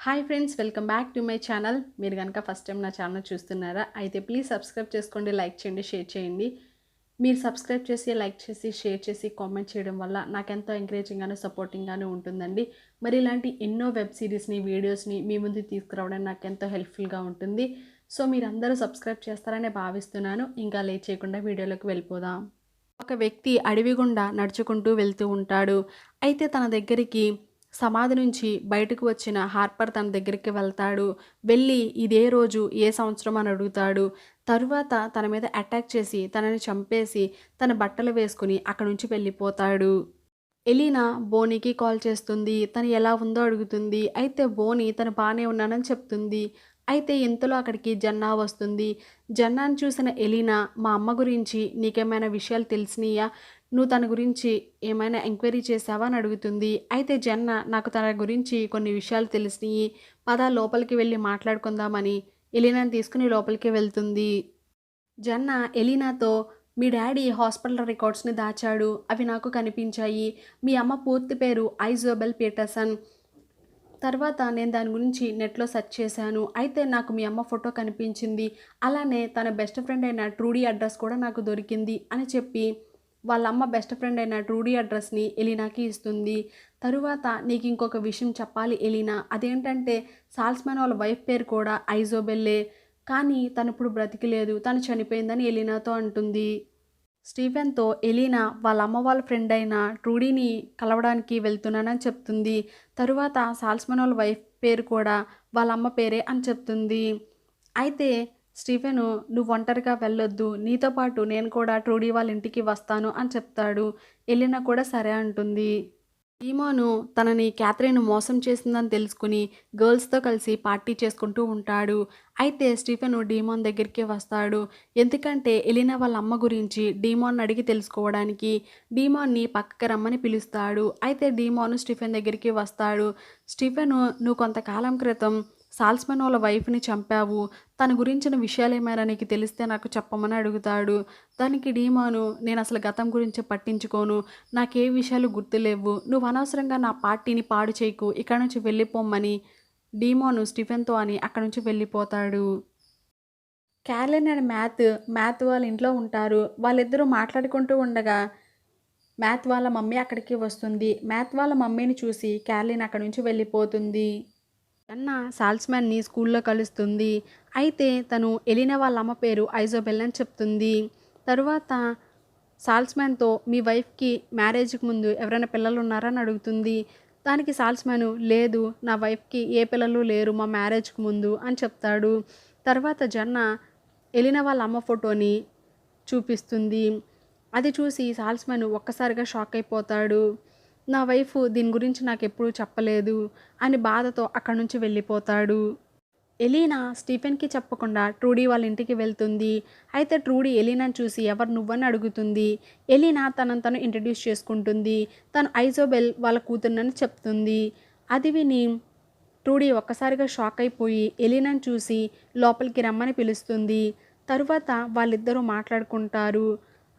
Hi friends, welcome back to my channel. మీరు కనుక first time నా ఛానల్ చూస్తున్నారా అయితే ప్లీజ్ సబ్స్క్రైబ్ చేసుకోండి, లైక్ చేయండి, షేర్ చేయండి. మీరు సబ్స్క్రైబ్ చేసి, లైక్ చేసి, షేర్ చేసి, కామెంట్ చేయడం వల్ల నాకెంతో ఎంకరేజింగ్గాను, సపోర్టింగ్గాను ఉంటుందండి. మరి ఇలాంటి ఎన్నో వెబ్ సిరీస్ని, వీడియోస్ని మీ ముందు తీసుకురావడానికి నాకెంతో హెల్ప్ఫుల్గా ఉంటుంది. సో మీరందరూ సబ్స్క్రైబ్ చేస్తారని భావిస్తున్నాను. ఇంకా లేట్ చేయకుండా వీడియోలోకి వెళ్ళిపోదాం. ఒక వ్యక్తి అడవి గుండా నడుచుకుంటూ వెళ్తూ ఉంటాడు. అయితే తన దగ్గరికి సమాధి నుంచి బయటకు వచ్చిన హార్పర్ తన దగ్గరికి వెళ్తాడు. వెళ్ళి ఇదే రోజు ఏ సంవత్సరం అని అడుగుతాడు. తరువాత తన మీద అటాక్ చేసి తనని చంపేసి తన బట్టలు వేసుకుని అక్కడి నుంచి వెళ్ళిపోతాడు. ఎలీనా బోనీకి కాల్ చేస్తుంది. తను ఎలా ఉందో అడుగుతుంది. అయితే బోనీ తను బాగానే ఉన్నానని చెప్తుంది. అయితే ఇంతలో అక్కడికి జన్నా వస్తుంది. జన్నాను చూసిన ఎలీనా, మా అమ్మ గురించి నీకేమైనా విషయాలు తెలిసినాయా? నువ్వు తన గురించి ఏమైనా ఎంక్వైరీ చేసావా అని అడుగుతుంది. అయితే జన్న, నాకు తన గురించి కొన్ని విషయాలు తెలిసినాయి, పద లోపలికి వెళ్ళి మాట్లాడుకుందామని ఎలీనాని తీసుకుని లోపలికి వెళ్తుంది. జన్న ఎలీనాతో, మీ డాడీ హాస్పిటల్ రికార్డ్స్ని దాచాడు, అవి నాకు కనిపించాయి. మీ అమ్మ పూర్తి పేరు ఐజోబెల్ పీటర్సన్. తర్వాత నేను దాని గురించి నెట్లో సెర్చ్ చేశాను. అయితే నాకు మీ అమ్మ ఫోటో కనిపించింది. అలానే తన బెస్ట్ ఫ్రెండ్ అయిన ట్రూడీ అడ్రస్ కూడా నాకు దొరికింది అని చెప్పి వాళ్ళ అమ్మ బెస్ట్ ఫ్రెండ్ అయిన ట్రూడీ అడ్రస్ని ఎలీనాకి ఇస్తుంది. తరువాత నీకు ఇంకొక విషయం చెప్పాలి ఎలీనా, అదేంటంటే సాల్స్మాన్ వాళ్ళ వైఫ్ పేరు కూడా ఐజోబెల్లే. కానీ తను ఇప్పుడు బ్రతికిలేదు, తను చనిపోయిందని ఎలీనాతో అంటుంది. స్టీఫెన్తో ఎలీనా వాళ్ళ అమ్మ వాళ్ళ ఫ్రెండ్ అయిన ట్రూడీని కలవడానికి వెళ్తున్నానని చెప్తుంది. తరువాత సాల్స్మన్ వాళ్ళ వైఫ్ పేరు కూడా వాళ్ళ అమ్మ పేరే అని చెప్తుంది. అయితే స్టీఫెను, నువ్వు ఒంటరిగా వెళ్ళొద్దు, నీతో పాటు నేను కూడా ట్రూడీ వాళ్ళ ఇంటికి వస్తాను అని చెప్తాడు. ఎలీనా కూడా సరే అంటుంది. డీమోను తనని క్యాథరిన్ మోసం చేసిందని తెలుసుకుని గర్ల్స్తో కలిసి పార్టీ చేసుకుంటూ ఉంటాడు. అయితే స్టీఫెన్ డీమోన్ దగ్గరికి వస్తాడు. ఎందుకంటే ఎలినా వాళ్ళ అమ్మ గురించి డీమోన్ అడిగి తెలుసుకోవడానికి డీమోన్ని పక్కకి రమ్మని పిలుస్తాడు. అయితే డీమోను స్టీఫెన్ దగ్గరికి వస్తాడు. స్టీఫెను, నువ్వు కొంతకాలం క్రితం సాల్స్మన్ వాళ్ళ వైఫ్ని చంపావు, తన గురించిన విషయాలు ఏమైనా నీకు తెలిస్తే నాకు చెప్పమని అడుగుతాడు. దానికి డీమోను, నేను అసలు గతం గురించి పట్టించుకోను, నాకే విషయాలు గుర్తులేవు, నువ్వు అనవసరంగా నా పార్టీని పాడు చేయకు, ఇక్కడ నుంచి వెళ్ళిపోమ్మని డీమోను స్టీఫెన్తో అని అక్కడి నుంచి వెళ్ళిపోతాడు. క్యారలిన్ అండ్ మ్యాథ్ వాళ్ళ ఇంట్లో ఉంటారు. వాళ్ళిద్దరూ మాట్లాడుకుంటూ ఉండగా మ్యాథ్ వాళ్ళ మమ్మీ అక్కడికి వస్తుంది. మ్యాథ్ వాళ్ళ మమ్మీని చూసి క్యారలిన్ అక్కడి నుంచి వెళ్ళిపోతుంది. అన్న సాల్స్మాన్ని స్కూల్లో కలుస్తుంది. అయితే తను ఎలినా వాళ్ళ అమ్మ పేరు ఐజోబెల్ అని చెప్తుంది. తరువాత సాల్స్మాన్తో, మీ వైఫ్కి మ్యారేజ్కి ముందు ఎవరైనా పిల్లలు ఉన్నారా అని అడుగుతుంది. దానికి సాల్స్మాను, లేదు, నా వైఫ్కి ఏ పిల్లలు లేరు మా మ్యారేజ్కి ముందు అని చెప్తాడు. తర్వాత జన్న ఎలినా వాళ్ళ అమ్మ ఫోటోని చూపిస్తుంది. అది చూసి సాల్స్మాన్ ఒక్కసారిగా షాక్ అయిపోతాడు. నా వైఫ్ దీని గురించి నాకు ఎప్పుడూ చెప్పలేదు అని బాధతో అక్కడి నుంచి వెళ్ళిపోతాడు. ఎలీనా స్టీఫెన్కి చెప్పకుండా ట్రూడీ వాళ్ళ ఇంటికి వెళ్తుంది. అయితే ట్రూడీ ఎలీనాని చూసి ఎవరు నువ్వని అడుగుతుంది. ఎలీనా తనను తను ఇంట్రడ్యూస్ చేసుకుంటుంది. తను ఐజోబెల్ వాళ్ళ కూతురునని చెప్తుంది. అది విని ట్రూడీ ఒక్కసారిగా షాక్ అయిపోయి ఎలీనాని చూసి లోపలికి రమ్మని పిలుస్తుంది. తరువాత వాళ్ళిద్దరూ మాట్లాడుకుంటారు.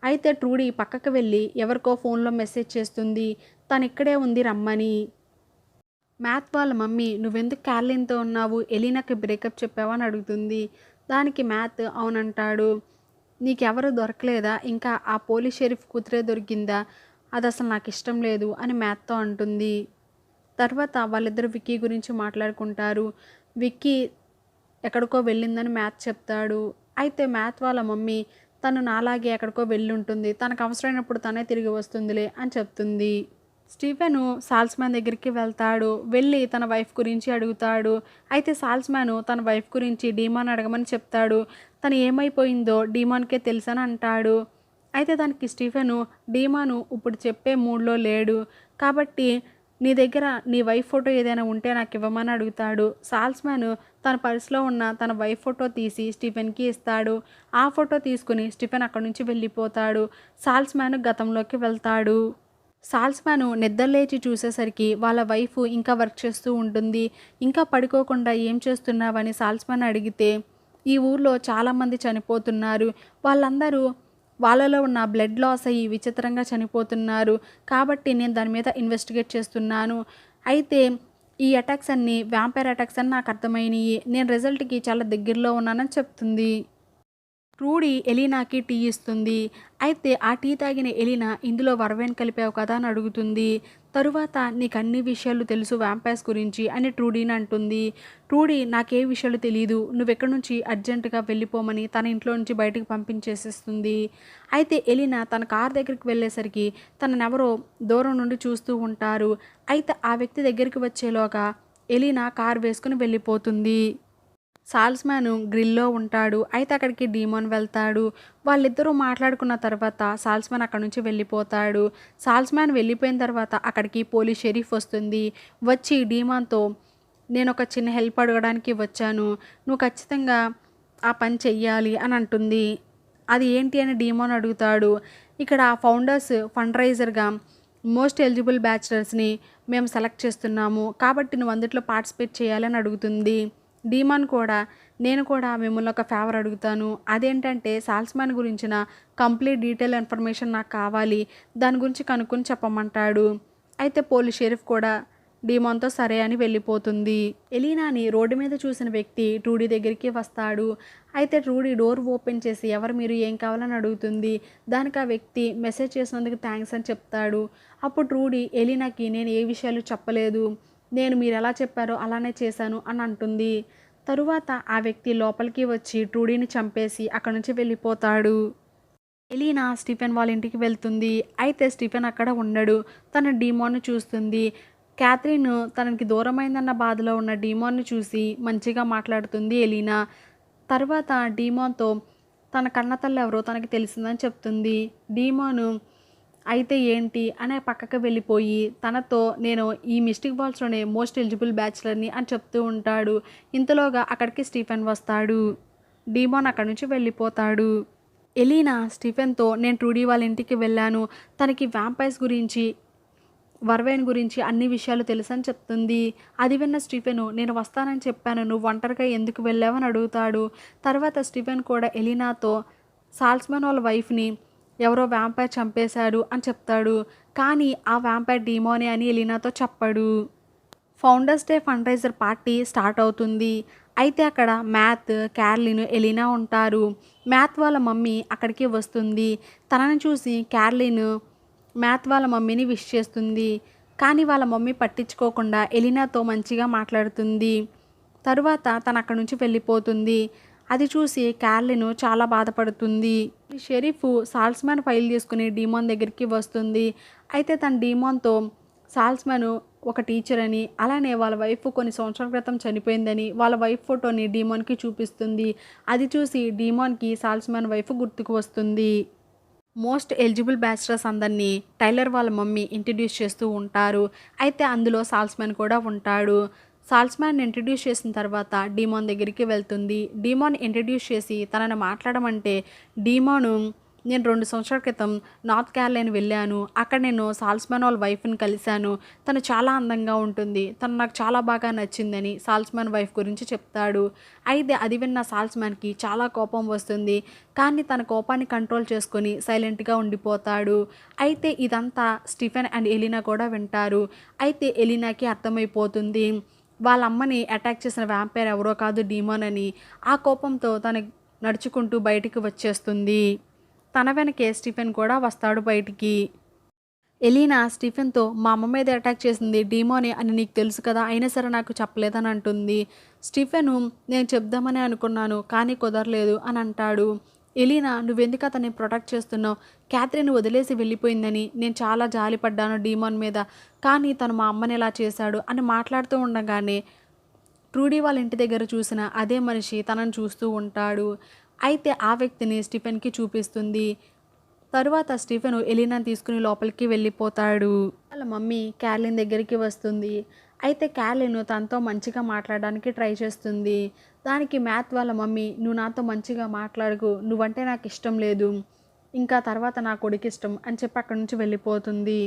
అయితే ట్రూడీ పక్కకు వెళ్ళి ఎవరికో ఫోన్లో మెసేజ్ చేస్తుంది, తను ఇక్కడే ఉంది రమ్మని. మ్యాథ్ వాళ్ళ మమ్మీ, నువ్వెందుకు క్యారలిన్తో ఉన్నావు, ఎలీనాకి బ్రేకప్ చెప్పావా అని అడుగుతుంది. దానికి మ్యాథ్ అవునంటాడు. నీకెవరు దొరకలేదా, ఇంకా ఆ పోలీస్ షెరీఫ్ కూతురే దొరికిందా, అది అసలు నాకు ఇష్టం లేదు అని మ్యాథ్తో అంటుంది. తర్వాత వాళ్ళిద్దరు విక్కీ గురించి మాట్లాడుకుంటారు. విక్కీ ఎక్కడికో వెళ్ళిందని మ్యాథ్ చెప్తాడు. అయితే మ్యాథ్ వాళ్ళ మమ్మీ, తను నాలాగే ఎక్కడికో వెళ్ళుంటుంది, తనకు అవసరమైనప్పుడు తనే తిరిగి వస్తుందిలే అని చెప్తుంది. స్టీఫెను సాల్స్మాన్ దగ్గరికి వెళ్తాడు. వెళ్ళి తన వైఫ్ గురించి అడుగుతాడు. అయితే సాల్స్మాను తన వైఫ్ గురించి డీమాన్ అడగమని చెప్తాడు. తను ఏమైపోయిందో డీమాన్కే తెలుసని అంటాడు. అయితే దానికి స్టీఫెను, డీమాను ఇప్పుడు చెప్పే మూడ్లో లేడు, కాబట్టి నీ దగ్గర నీ వైఫ్ ఫోటో ఏదైనా ఉంటే నాకు ఇవ్వమని అడుగుతాడు. సాల్స్మాన్ తన పర్సులో ఉన్న తన వైఫ్ ఫోటో తీసి స్టీఫెన్కి ఇస్తాడు. ఆ ఫోటో తీసుకుని స్టీఫెన్ అక్కడి నుంచి వెళ్ళిపోతాడు. సాల్స్మాన్ గతంలోకి వెళ్తాడు. సాల్స్మాను నిద్రలేచి చూసేసరికి వాళ్ళ వైఫ్ ఇంకా వర్క్ చేస్తూ ఉంటుంది. ఇంకా పడుకోకుండా ఏం చేస్తున్నావని సాల్స్మాన్ అడిగితే, ఈ ఊర్లో చాలామంది చనిపోతున్నారు, వాళ్ళందరూ వాళ్ళలో ఉన్న బ్లడ్ లాస్ అయ్యి విచిత్రంగా చనిపోతున్నారు, కాబట్టి నేను దాని మీద ఇన్వెస్టిగేట్ చేస్తున్నాను. అయితే ఈ అటాక్స్ అన్నీ వ్యాంపైర్ అటాక్స్ అని నాకు అర్థమైనయి. నేను రిజల్ట్‌కి చాలా దగ్గరలో ఉన్నానని చెప్తుంది. ట్రూడీ ఎలీనాకి టీ ఇస్తుంది. అయితే ఆ టీ తాగిన ఎలీనా ఇందులో వరవైన్ కలిపావు కదా అని అడుగుతుంది. తరువాత నీకు అన్ని విషయాలు తెలుసు వ్యాంపైర్స్ గురించి అని ట్రూడీని అంటుంది. ట్రూడీ నాకే విషయాలు తెలీదు. నువ్వెక్కడి నుంచి అర్జెంటుగా వెళ్ళిపోమని తన ఇంట్లో నుంచి బయటకు పంపించేసేస్తుంది. అయితే ఎలీనా తన కార్ దగ్గరికి వెళ్ళేసరికి తననెవరో దూరం నుండి చూస్తూ ఉంటారు. అయితే ఆ వ్యక్తి దగ్గరికి వచ్చేలోగా ఎలీనా కార్ వేసుకుని వెళ్ళిపోతుంది. సాల్స్‌మ్యాన్ గ్రిల్‌లో ఉంటాడు. అయితే అక్కడికి డీమోన్ వెళ్తాడు. వాళ్ళిద్దరూ మాట్లాడుకున్న తర్వాత సాల్స్‌మ్యాన్ అక్కడి నుంచి వెళ్ళిపోతాడు. సాల్స్‌మ్యాన్ వెళ్ళిపోయిన తర్వాత అక్కడికి పోలీస్ షెరీఫ్ వస్తుంది. వచ్చి డీమాన్‌తో నేనొక చిన్న హెల్ప్ అడగడానికి వచ్చాను. నువ్వు ఖచ్చితంగా ఆ పని చెయ్యాలి అని అంటుంది. అది ఏంటి అని డీమోన్ అడుగుతాడు. ఇక్కడ ఫౌండర్స్ ఫండ్ రైజర్‌గా మోస్ట్ ఎలిజిబుల్ బ్యాచిలర్స్‌ని మేము సెలెక్ట్ చేస్తున్నాము. కాబట్టి నువ్వు అందుట్లో పార్టిసిపేట్ చేయాలని అడుగుతుంది. డీమాన్ కూడా నేను కూడా మిమ్మల్ని ఒక ఫేవర్ అడుగుతాను. అదేంటంటే సాల్స్‌మ్యాన్ గురించిన కంప్లీట్ డీటెయిల్ ఇన్ఫర్మేషన్ నాకు కావాలి. దాని గురించి కనుక్కొని చెప్పమంటాడు. అయితే పోలీస్ షెరీఫ్ కూడా డీమాన్‌తో సరే అని వెళ్ళిపోతుంది. ఎలీనాని రోడ్డు మీద చూసిన వ్యక్తి ట్రూడీ దగ్గరికి వస్తాడు. అయితే ట్రూడీ డోర్ ఓపెన్ చేసి ఎవరు మీరు ఏం కావాలని అడుగుతుంది. దానికి ఆ వ్యక్తి మెసేజ్ చేసినందుకు థ్యాంక్స్ అని చెప్తాడు. అప్పుడు ట్రూడీ ఎలీనాకి నేను ఏ విషయాలు చెప్పలేదు. నేను మీరు ఎలా చెప్పారో అలానే చేశాను అని అంటుంది. తరువాత ఆ వ్యక్తి లోపలికి వచ్చి ట్రూడీని చంపేసి అక్కడి నుంచి వెళ్ళిపోతాడు. ఎలీనా స్టీఫెన్ వాళ్ళ ఇంటికి వెళ్తుంది. అయితే స్టీఫెన్ అక్కడ ఉండడు. తన డీమాన్‌ని చూస్తుంది. క్యాథరిన్ తనకి దూరమైందన్న బాధలో ఉన్న డీమాన్‌ని చూసి మంచిగా మాట్లాడుతుంది ఎలీనా. తర్వాత డీమాన్‌తో తన కన్నతల్లి ఎవరో తనకి తెలిసిందని చెప్తుంది. డీమాను అయితే ఏంటి అనే పక్కకు వెళ్ళిపోయి తనతో నేను ఈ మిస్టిక్ బాల్స్‌లోనే మోస్ట్ ఎలిజిబుల్ బ్యాచిలర్‌ని అని చెప్తూ ఉంటాడు. ఇంతలోగా అక్కడికి స్టీఫెన్ వస్తాడు. డీమాన్ అక్కడి నుంచి వెళ్ళిపోతాడు. ఎలీనా స్టీఫెన్‌తో నేను ట్రూడీ వాళ్ళ ఇంటికి వెళ్ళాను. తనకి వ్యాంపైర్స్ గురించి, వర్వైన్ గురించి అన్ని విషయాలు తెలుసని చెప్తుంది. అది విన్న స్టీఫెను నేను వస్తానని చెప్పాను. నువ్వు ఒంటరిగా ఎందుకు వెళ్ళావు అని అడుగుతాడు. తర్వాత స్టీఫెన్ కూడా ఎలీనాతో సాల్స్‌మ్యాన్ వాళ్ళ వైఫ్‌ని ఎవరో వ్యాంపైర్ చంపేశాడు అని చెప్తాడు. కానీ ఆ వ్యాంపైర్ డీమోనే అని ఎలీనాతో చెప్పడు. Founders day fund raiser party start అవుతుంది. అయితే అక్కడ మ్యాథ్, క్యార్లిన్, ఎలీనా ఉంటారు. మ్యాథ్ వాళ్ళ మమ్మీ అక్కడికి వస్తుంది. తనని చూసి క్యార్లిన్ మ్యాథ్ వాళ్ళ మమ్మీని విష్ చేస్తుంది. కానీ వాళ్ళ మమ్మీ పట్టించుకోకుండా ఎలీనాతో మంచిగా మాట్లాడుతుంది. తరువాత తను అక్కడి నుంచి వెళ్ళిపోతుంది. అది చూసి క్యార్లిన్ చాలా బాధపడుతుంది. షెరీఫ్ సాల్స్‌మ్యాన్ ఫైల్ తీసుకుని డీమాన్ దగ్గరికి వస్తుంది. అయితే తన డీమాన్‌తో సాల్స్‌మ్యాన్ ఒక టీచర్ అని, అలానే వాళ్ళ వైఫ్ కొన్ని సంవత్సరాల క్రితం చనిపోయిందని వాళ్ళ వైఫ్ ఫోటోని డీమాన్‌కి చూపిస్తుంది. అది చూసి డీమాన్‌కి సాల్స్‌మ్యాన్ వైఫ్ గుర్తుకు వస్తుంది. మోస్ట్ ఎలిజిబుల్ బ్యాచిలర్స్ అందరినీ టైలర్ వాళ్ళ మమ్మీ ఇంట్రడ్యూస్ చేస్తూ ఉంటారు. అయితే అందులో సాల్స్‌మ్యాన్ కూడా ఉంటాడు. సాల్స్‌మ్యాన్ ఇంట్రడ్యూస్ చేసిన తర్వాత డీమాన్ దగ్గరికి వెళ్తుంది. డీమాన్ ఇంట్రడ్యూస్ చేసి తనని మాట్లాడమంటే డీమాను నేను 2 సంవత్సరాల క్రితం నార్త్ క్యారోలైనా వెళ్ళాను. అక్కడ నేను సాల్స్‌మ్యాన్ వాళ్ళ వైఫ్‌ని కలిశాను. తను చాలా అందంగా ఉంటుంది. తను నాకు చాలా బాగా నచ్చిందని సాల్స్‌మ్యాన్ వైఫ్ గురించి చెప్తాడు. అయితే అది విన్న సాల్స్‌మ్యాన్‌కి చాలా కోపం వస్తుంది. కానీ తన కోపాన్ని కంట్రోల్ చేసుకొని సైలెంట్‌గా ఉండిపోతాడు. అయితే ఇదంతా స్టీఫెన్ అండ్ ఎలీనా కూడా వింటారు. అయితే ఎలీనాకి అర్థమైపోతుంది. వాళ్ళ అమ్మని అటాక్ చేసిన వ్యాంపైర్ ఎవరో కాదు డీమాన్ అని. ఆ కోపంతో తను నడుచుకుంటూ బయటికి వచ్చేస్తుంది. తన వెనకే స్టీఫెన్ కూడా వస్తాడు బయటికి. ఎలీనా స్టీఫెన్‌తో మా అమ్మ మీద అటాక్ చేసింది డీమోనే అని నీకు తెలుసు కదా! అయినా సరే నాకు చెప్పలేదని అంటుంది. స్టీఫెను నేను చెప్దామనే అనుకున్నాను కానీ కుదరలేదు అని అంటాడు. ఎలీనా నువ్వెందుకు అతన్ని ప్రొటెక్ట్ చేస్తున్నావు? క్యాథరిన్ వదిలేసి వెళ్ళిపోయిందని నేను చాలా జాలిపడ్డాను డీమాన్ మీద. కానీ తను మా అమ్మని ఇలా చేశాడు అని మాట్లాడుతూ ఉండగానే ట్రూడీ వాళ్ళ ఇంటి దగ్గర చూసిన అదే మనిషి తనని చూస్తూ ఉంటాడు. అయితే ఆ వ్యక్తిని స్టీఫెన్‌కి చూపిస్తుంది. తరువాత స్టీఫెన్ ఎలీనాని తీసుకుని లోపలికి వెళ్ళిపోతాడు. వాళ్ళ మమ్మీ క్యార్లిన్ దగ్గరికి వస్తుంది. అయితే క్యార్లిన్ తనతో మంచిగా మాట్లాడడానికి ట్రై చేస్తుంది. దానికి మ్యాథ్ వాళ్ళ మమ్మీ నువ్వు నాతో మంచిగా మాట్లాడకు, నువ్వంటే నాకు ఇష్టం లేదు, ఇంకా తర్వాత నా కొడుకు ఇష్టం అని చెప్పి అక్కడి నుంచి వెళ్ళిపోతుంది.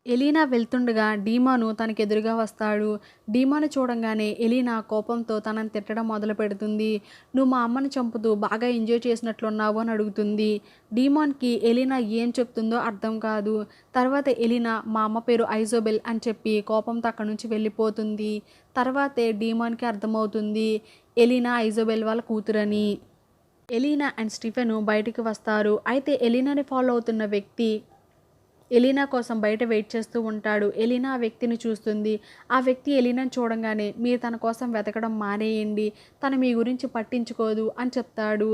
ఎలీనా వెళ్తుండగా డీమాను తనకెదురుగా వస్తాడు. డీమాను చూడంగానే ఎలీనా కోపంతో తనని తిట్టడం మొదలుపెడుతుంది. "నువ్వు మా అమ్మని చంపుతూ బాగా ఎంజాయ్ చేసినట్లున్నావు" అని అడుగుతుంది. డీమాన్‌కి ఎలీనా ఏం చెప్తుందో అర్థం కాదు. తర్వాత ఎలీనా మా అమ్మ పేరు ఐజోబెల్ అని చెప్పి కోపంతో అక్కడి నుంచి వెళ్ళిపోతుంది. తర్వాతే డీమాన్‌కి అర్థమవుతుంది ఎలీనా ఐజోబెల్ వాళ్ళ కూతురని. ఎలీనా అండ్ స్టీఫెన్ బయటికి వస్తారు. అయితే ఎలీనాని ఫాలో అవుతున్న వ్యక్తి ఎలీనా కోసం బయట వెయిట్ చేస్తూ ఉంటాడు. ఎలీనా ఆ వ్యక్తిని చూస్తుంది. ఆ వ్యక్తి ఎలీనాని చూడంగానే మీరు తన కోసం వెతకడం మానేయండి, తను మీ గురించి పట్టించుకోదు అని చెప్తాడు.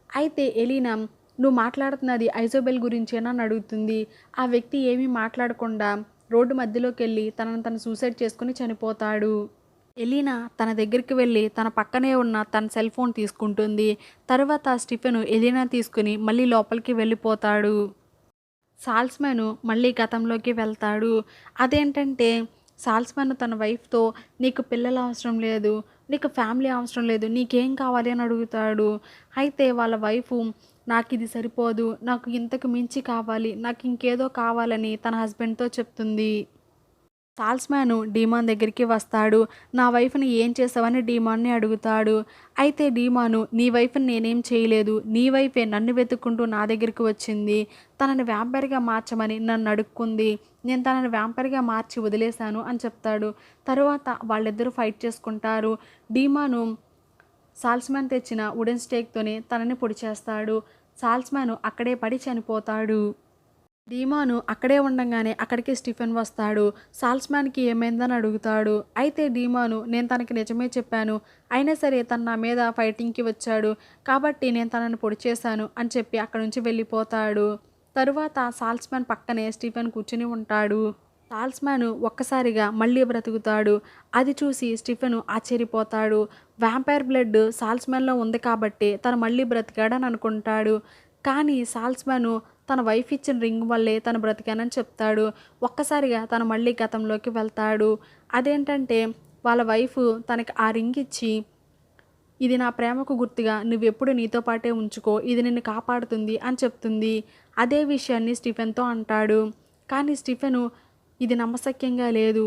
అయితే ఎలీనా నువ్వు మాట్లాడుతున్నది ఐజోబెల్ గురించేనా అని అడుగుతుంది. ఆ వ్యక్తి ఏమీ మాట్లాడకుండా రోడ్డు మధ్యలోకెళ్ళి తనను తను సూసైడ్ చేసుకుని చనిపోతాడు. ఎలీనా తన దగ్గరికి వెళ్ళి తన పక్కనే ఉన్న తన సెల్ ఫోన్ తీసుకుంటుంది. తర్వాత స్టీఫెన్ ఎలీనా తీసుకుని మళ్ళీ లోపలికి వెళ్ళిపోతాడు. సాల్స్‌మెన్ మళ్ళీ గతంలోకి వెళ్తాడు. అదేంటంటే సాల్స్‌మెన్ తన వైఫ్‌తో "నీకు పిల్లలు అవసరం లేదు, నీకు ఫ్యామిలీ అవసరం లేదు, నీకేం కావాలి" అని అడుగుతాడు. అయితే వాళ్ళ వైఫు "నాకిది సరిపోదు, నాకు ఇంతకు మించి కావాలి, నాకు ఇంకేదో కావాలని" తన హస్బెండ్‌తో చెప్తుంది. సాల్స్‌మ్యాన్ డీమాన్ దగ్గరికి వస్తాడు. నా వైఫ్‌ని ఏం చేసావని డీమాన్‌ని అడుగుతాడు. అయితే డీమాను నీ వైఫ్‌ని నేనేం చేయలేదు, నీ వైఫే నన్ను వెతుక్కుంటూ నా దగ్గరికి వచ్చింది. తనని వ్యాంపైర్‌గా మార్చమని నన్ను అడుక్కుంది. నేను తనని వ్యాంపైర్‌గా మార్చి వదిలేశాను అని చెప్తాడు. తరువాత వాళ్ళిద్దరూ ఫైట్ చేసుకుంటారు. డీమాను సాల్స్‌మ్యాన్ తెచ్చిన వుడెన్ స్టేక్‌తోని తనని పొడి చేస్తాడు. సాల్స్‌మ్యాన్ అక్కడే పడి చనిపోతాడు. డీమాను అక్కడే ఉండంగానే అక్కడికి స్టీఫెన్ వస్తాడు. సాల్స్‌మ్యాన్‌కి ఏమైందని అడుగుతాడు. అయితే డీమాను నేను తనకి నిజమే చెప్పాను, అయినా సరే తను నా మీద ఫైటింగ్‌కి వచ్చాడు, కాబట్టి నేను తనని పొడి చేశాను అని చెప్పి అక్కడి నుంచి వెళ్ళిపోతాడు. తరువాత సాల్స్‌మ్యాన్ పక్కనే స్టీఫెన్ కూర్చుని ఉంటాడు. సాల్స్‌మ్యాన్ ఒక్కసారిగా మళ్ళీ బ్రతుకుతాడు. అది చూసి స్టీఫెన్ ఆశ్చర్యపోతాడు. వాంపైర్ బ్లడ్ సాల్స్‌మ్యాన్‌లో ఉంది కాబట్టి తను మళ్ళీ బ్రతికాడని అనుకుంటాడు. కానీ సాల్స్‌మ్యాన్ తన వైఫ్ ఇచ్చిన రింగ్ వల్లే తను బ్రతికానని చెప్తాడు. ఒక్కసారిగా తను మళ్ళీ గతంలోకి వెళ్తాడు. అదేంటంటే వాళ్ళ వైఫ్ తనకి ఆ రింగ్ ఇచ్చి ఇది నా ప్రేమకు గుర్తుగా నువ్వెప్పుడు నీతో పాటే ఉంచుకో, ఇది నిన్ను కాపాడుతుంది అని చెప్తుంది. అదే విషయాన్ని స్టీఫెన్‌తో అంటాడు. కానీ స్టీఫెన్ ఇది నమ్మశక్యంగా లేదు,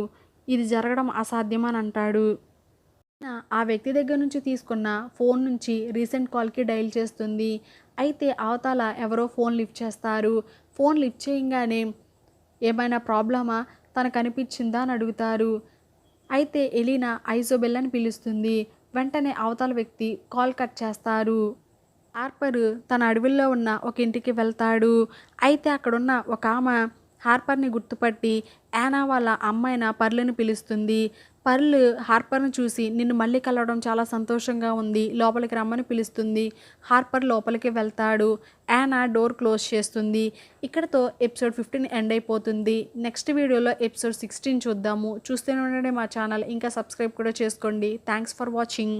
ఇది జరగడం అసాధ్యం అని అంటాడు. ఆ వ్యక్తి దగ్గర నుంచి తీసుకున్న ఫోన్ నుంచి రీసెంట్ కాల్‌కి డయల్ చేస్తుంది. అయితే అవతల ఎవరో ఫోన్ లిఫ్ట్ చేస్తారు. ఫోన్ లిఫ్ట్ చేయంగానే ఏమైనా ప్రాబ్లమా, తనకనిపించిందా అని అడుగుతారు. అయితే ఎలీనా ఐజోబెల్ అని పిలుస్తుంది. వెంటనే అవతల వ్యక్తి కాల్ కట్ చేస్తారు. హార్పర్ తన అడవుల్లో ఉన్న ఒక ఇంటికి వెళ్తాడు. అయితే అక్కడున్న ఒక ఆమె హార్పర్‌ని గుర్తుపట్టి యానా వాళ్ళ అమ్మాయిన పర్ల్‌ని పిలుస్తుంది. పర్ల్ హార్పర్‌ని చూసి నిన్ను మళ్ళీ కలవడం చాలా సంతోషంగా ఉంది, లోపలికి రమ్మని పిలుస్తుంది. హార్పర్ లోపలికి వెళ్తాడు. యానా డోర్ క్లోజ్ చేస్తుంది. ఇక్కడితో ఎపిసోడ్ 15 ఎండ్ అయిపోతుంది. నెక్స్ట్ వీడియోలో ఎపిసోడ్ 16 చూద్దాము. చూస్తూనే ఉండండి మా ఛానల్. ఇంకా సబ్స్క్రైబ్ కూడా చేసుకోండి. Thanks for watching.